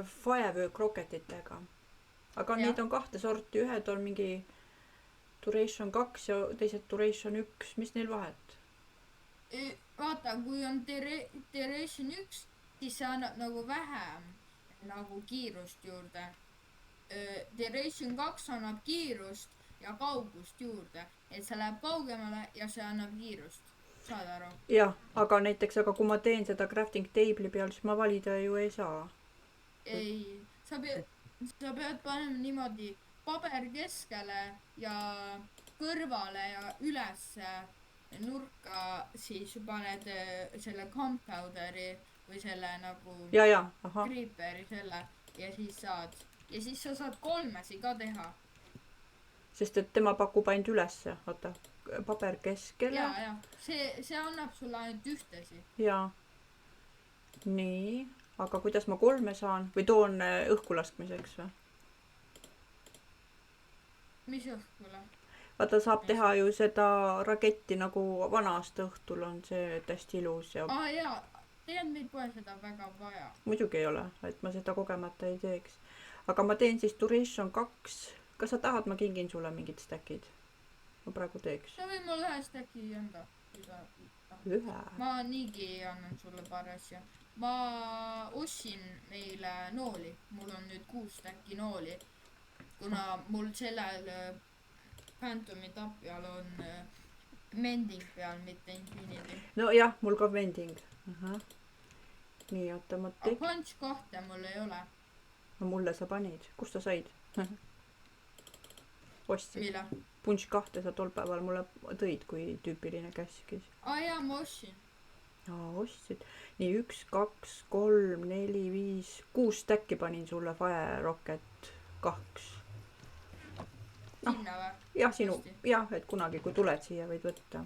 Firevöö-kroketitega. Aga Jah. neid on kahte sorti, ühed on mingi Duration 2 ja teised Duration 1, mis neil vahet? Vaata, kui on Duration 1, siis see annab nagu vähem nagu kiirust juurde. Duration 2 annab kiirust ja kaugust juurde, et see läheb kaugemale ja see annab kiirust. Saad aru? Jah, aga näiteks, kui ma teen seda crafting table'i peal, siis ma valida ju ei saa. Ei, sa pead panema niimoodi paber keskele ja kõrvale ja ülesse nurka, siis paned selle compowderi või selle nagu Ja, ahah. creeperi selle ja siis sa saad kolmesi ka teha. Sest et tema pakub ainult ülesse, vaata, paber keskele. Ja, see annab sulle ainult ühtesi. Ja. Nii, aga kuidas ma 3 saan? Või toon õhku laskmiseks või? Mis õhkule? Vaata, saab teha ju seda raketti nagu vana-aasta õhtul on see hästi ilus ja Jaa, tead, meil pole seda väga vaja. muidugi ei ole, et ma seda kogemata ei teeks. Aga ma teen siis Duration 2. Kas sa tahad, ma kingin sulle mingid stackid? Ma praegu teeks. sa võid mulle ühe stacki anda. Ühe? Ma niigi annan sulle paar asja. Ma ostsin meile nooli. Mul on nüüd 6 stacki nooli. Kuna mul sellel Phantomi tapjal on mending peal, mitte infinity. No jah, mul ka vending. Nii, oota, ma Aga punch 2 mul ei ole. No mulle sa panid. Kust sa said? Ostsid? Mille? Punch 2 sa tol päeval mulle tõid, kui tüüpiline käskis. Jaa, ma ostsin. Ostsid. Nii, 1, 2, 3, 4, 5, 6 stacki panin sulle Fire Rocket 2. Sinna või? Jah, jah, et kunagi, kui tuled siia, võid võtta.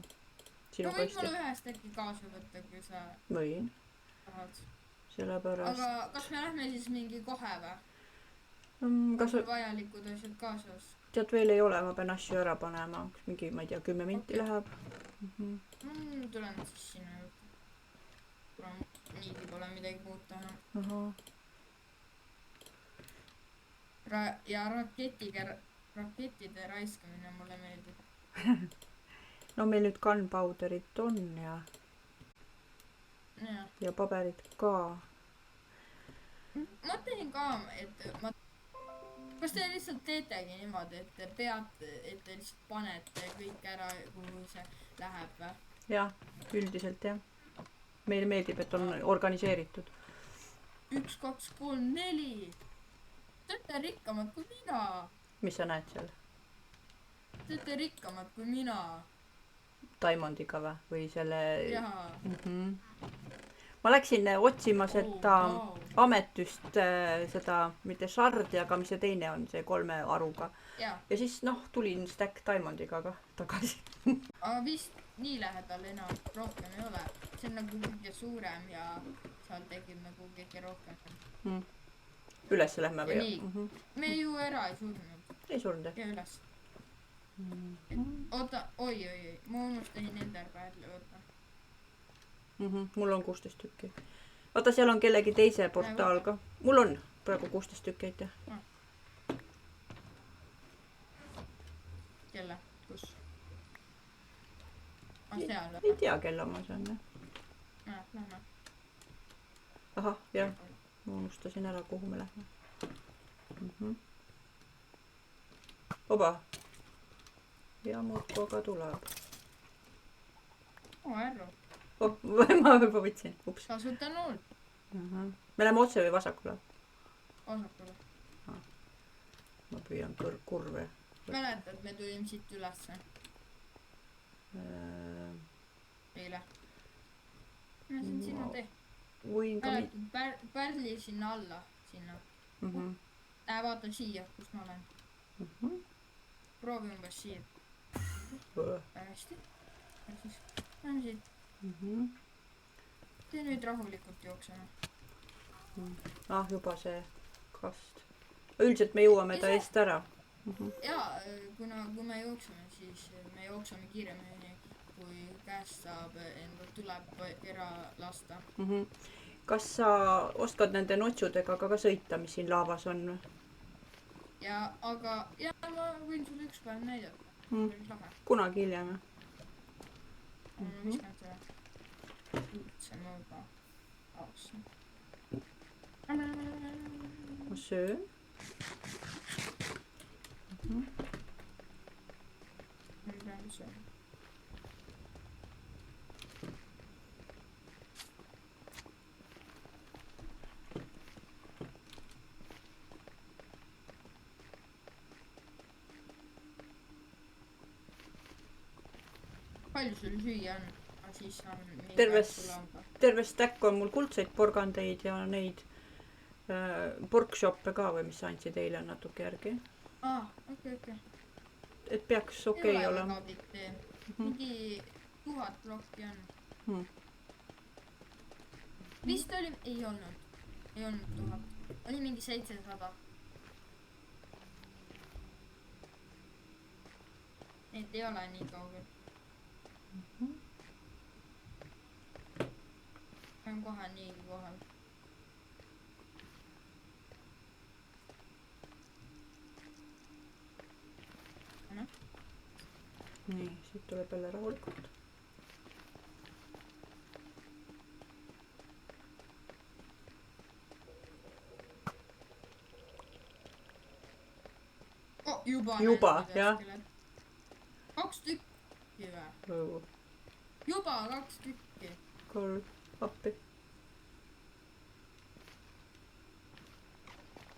No võid mulle ühe stacki kaasa võtta, kui sa võin. tahad. Sellepärast. Aga kas me lähme siis mingi kohe või? Kas vajalikud asjad kaasas? Tead, veel ei ole, ma pean asju ära panema. Mingi, ma ei tea, 10 minti läheb. Tulen siis sinna juurde. Kuna niigi pole midagi muud teha. Ja rakettide raiskamine mulle meeldib. No meil nüüd gunpowderit on ja paberit ka. Ma teen ka, et kas te lihtsalt teetegi niimoodi, et te lihtsalt panete kõik ära, kuhu see läheb või? Jah, üldiselt jah. Meile meeldib, et on organiseeritud. 1, 2, 3, 4. Te olete rikkamad kui mina. Mis sa näed seal? Te olete rikkamad kui mina. Diamondiga või selle... Jaa. Ma läksin otsima seda ametüst, seda, mitte shardi, aga mis see teine on, see 3 aruga. Ja siis tulin stack Diamondiga ka tagasi. Aga vist nii lähedal enam rohkem ei ole. See on nagu kõige suurem ja seal tegib nagu kõige rohkem. Ülesse lähme või? Nii, me ju ära ei surnud. Ei surnud jah? Ja üles. Oota, oi, ma unustasin Enderpearli võtta. Mul on 16 tükki. Vaata, seal on kellegi teise portaal ka. Mul on praegu 16 tükki, aitäh. Kelle? Kus? Seal või? Ei tea, kelle oma see on. Lähme. Ahah, jah. Ma unustasin ära, kuhu me lähme. Oba. Ja muudku aga tuleb. Ärru. Ma juba võtsin. Ups. Kasuta nool. Me läheme otse või vasakule? Vasakule. Ma püüan kurve. Mäletad, me tulime siit ülesse. Eile. See on sinu tee. Mäletad, pärli sinna alla. Sinna. Vaata siia, kus ma olen. Proovi umbes siia. Hästi. Ja siis lähme siit. Tee nüüd rahulikult jooksema. Juba see kast. Üldiselt me jõuame ta eest ära. Jaa, kui me jookseme, siis me jookseme kiiremini, kui käest saab, endal tuleb ära lasta. kas sa oskad nende notsudega ka sõita, mis siin laavas on? ja, aga ja ma võin sulle üks päev näidata. Kunagi hiljem. Mis nad üldse mõõga aastas. Ma söön. Palju sul süüa on? Siis on terve stack on mul kuldseid porgandeid ja neid porkshoppe ka või mis sa andsid eile natuke järgi. Okei. Et peaks okei olema. Mingi 1000 plokki on. Vist oli, ei olnud 1000. Oli mingi 700. Need ei ole nii kaugel. On kohe niigi kohal. Nii, siit tuleb jälle rahulikult. Juba, jah. 2 tükki või? Juba 2 tükki. 3 appi.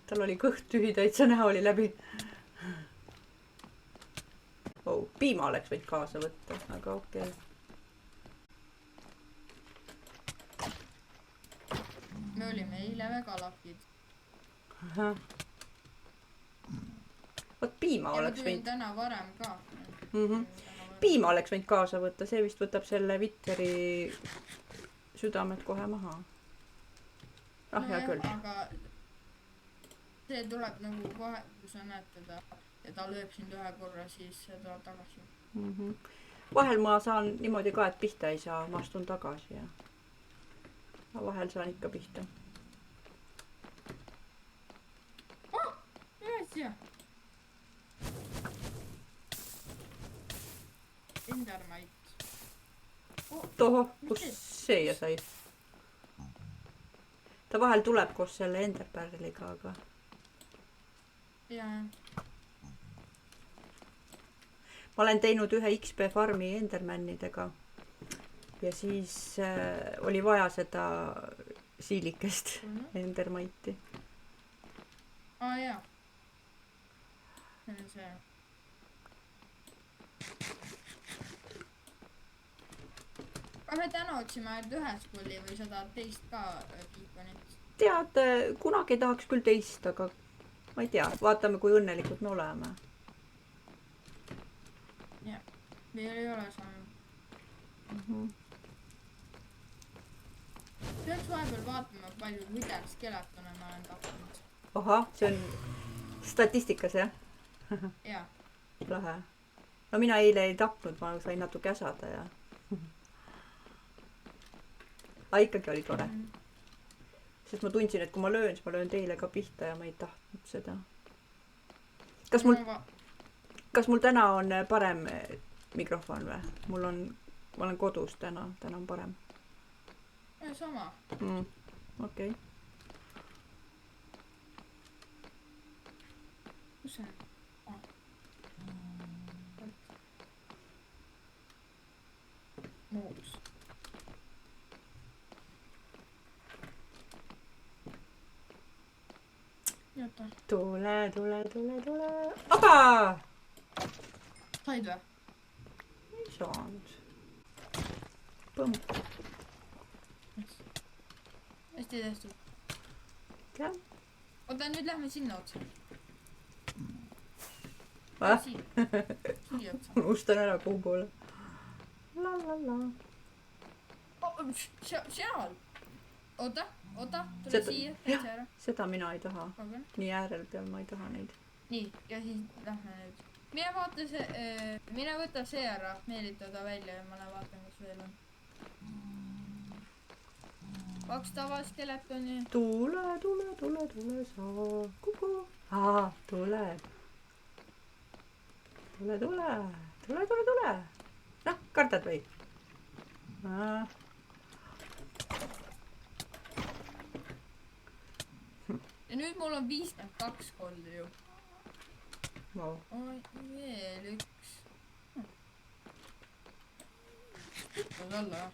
Tal oli kõht tühi täitsa, näha oli läbi. Piima oleks võid kaasa võtta, aga okei. Me olime eile väga lakid. Võt piima oleks võid. Ja ma tulin täna varem ka. Piima oleks võid kaasa võtta, see vist võtab selle Vitteri südamed kohe maha. Hea küll. Aga see tuleb nagu kohe, kui sa näed teda ja ta lööb sind ühe korra, siis see tuleb tagasi. Vahel ma saan niimoodi ka, et pihta ei saa, ma astun tagasi ja vahel saan ikka pihta. Hea asja. Endermite. Toho, kus see ja sai? Ta vahel tuleb koos selle enderpärliga, aga... Jaa. Ma olen teinud ühe XP farmi endermannidega ja siis oli vaja seda siilikest endermaiti. Jaa. See on see. Aga me täna otsime ainult ühes pulli või sa tahad teist ka piikonit? Tead, kunagi tahaks küll teist, aga ma ei tea, vaatame, kui õnnelikud me oleme. Jah, veel ei ole saanud. Peaks vahepeal vaatama, palju viderskeletone ma olen tapnud. Aha, see on statistikas, jah? Jaa. Lahe. No mina eile ei tapnud, ma sain natuke äsada ja... Aga ikkagi oli tore. Sest ma tundsin, et kui ma löön, siis ma löön teile ka pihta ja ma ei tahtnud seda. Kas mul täna on parem mikrofon või? Ma olen kodus täna on parem. Sama. Okei. Kus see muus. Jota. Tule. Aga! Said või? Ei saanud. Põmm. Hästi tehtud. Jah. Oota, nüüd lähme sinna otsa. Siia otsa. Unustan ära kuhu poole. La. Seal. Oota, tule siia, täitsa ära. Seda mina ei taha. Nii äärel peal ma ei taha neid. Nii, ja siis lähme nüüd. Mine võta see ära, meelita ta välja ja ma lähen vaatan, kas veel on. 2 tavaskeletoni. Tule sa kuku. Tule. Noh, kardad või? Ja nüüd mul on 52 kolli ju. Wow. Oi, veel üks. Võtad alla, jah.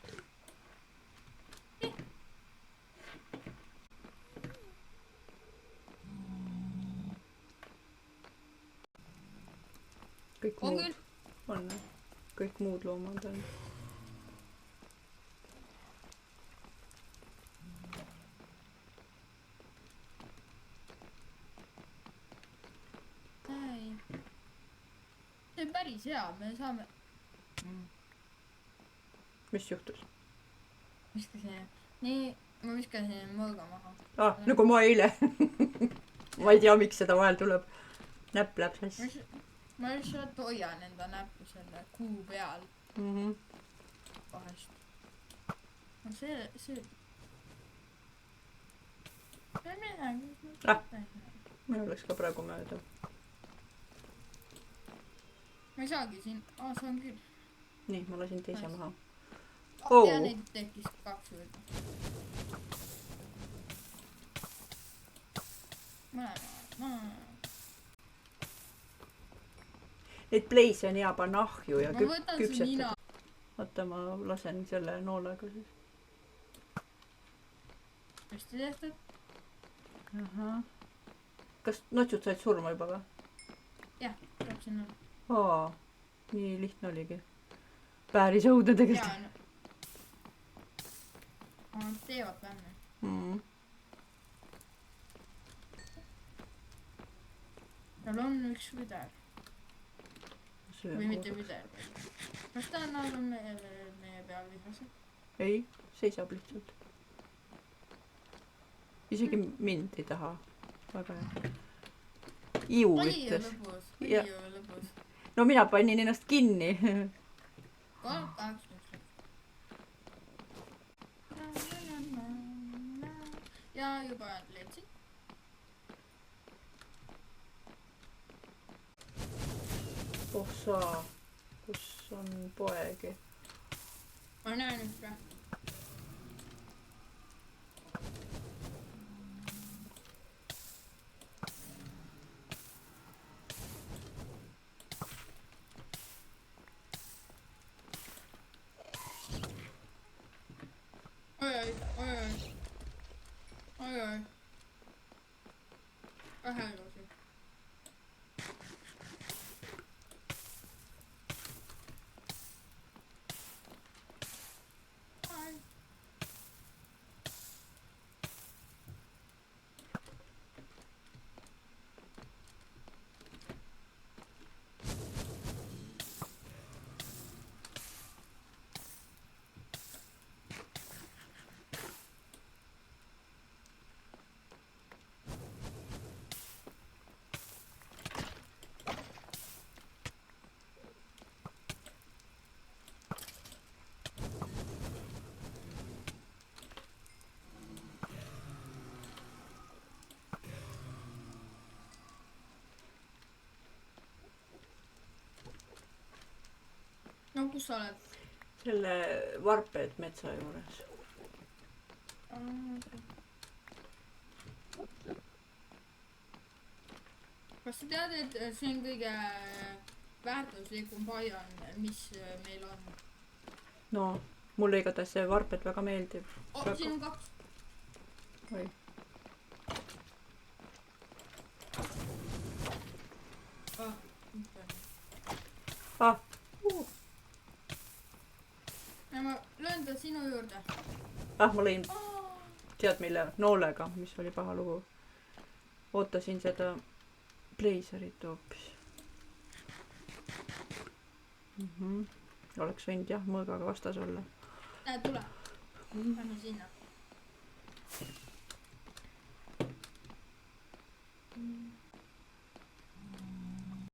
Kõik On muud küll. on. Kõik muud loomad on. See on päris hea, me saame... Mis juhtus? Viskasin, nii, ma viskasin mõõga maha. Nagu ma eile. Ma ei tea, miks seda vahel tuleb. Näpp läheb sassi. Ma lihtsalt hoian enda näppu selle kuu peal. Vahest. No see... See midagi. Meil oleks ka praegu mööda. Ma ei saagi siin... saan küll. Nii, ma lasin teise maha. Ja neid tekkis 2 juurde. Neid pleise on hea panna ahju ja Ma võtan su nina. Oota, ma lasen selle noolega siis. Hästi tehtud. Kas notsud said surma juba või? Jah, tuleb sinna. Nii lihtne oligi. Päris õudne tegelikult. Jaa, nad teevad tänne. Tal on üks vider. Või mitte vider. Kas ta on meie peal vihased? Ei, seisab lihtsalt. Isegi mind ei taha. Väga hea. Iu ütles. lõbus. No mina panin ennast kinni. 3-8. Ja juba leidsin. Ossa, kus on poegi? Ma näen ühte. Oi. Vähe ilusi. No kus sa oled? Selle Varped metsa juures. Kas sa tead, et see on kõige väärtuslikum paian, mis meil on? No, mulle igatahes see Varped väga meeldib. Siin on 2. Oi. Ja ma löön ta sinu juurde. Ma lõin tead mille noolega, mis oli paha lugu. Ootasin seda Blazerit hoopis. Oleks võinud jah mõõgaga vastas olla. Tule. Pane sinna.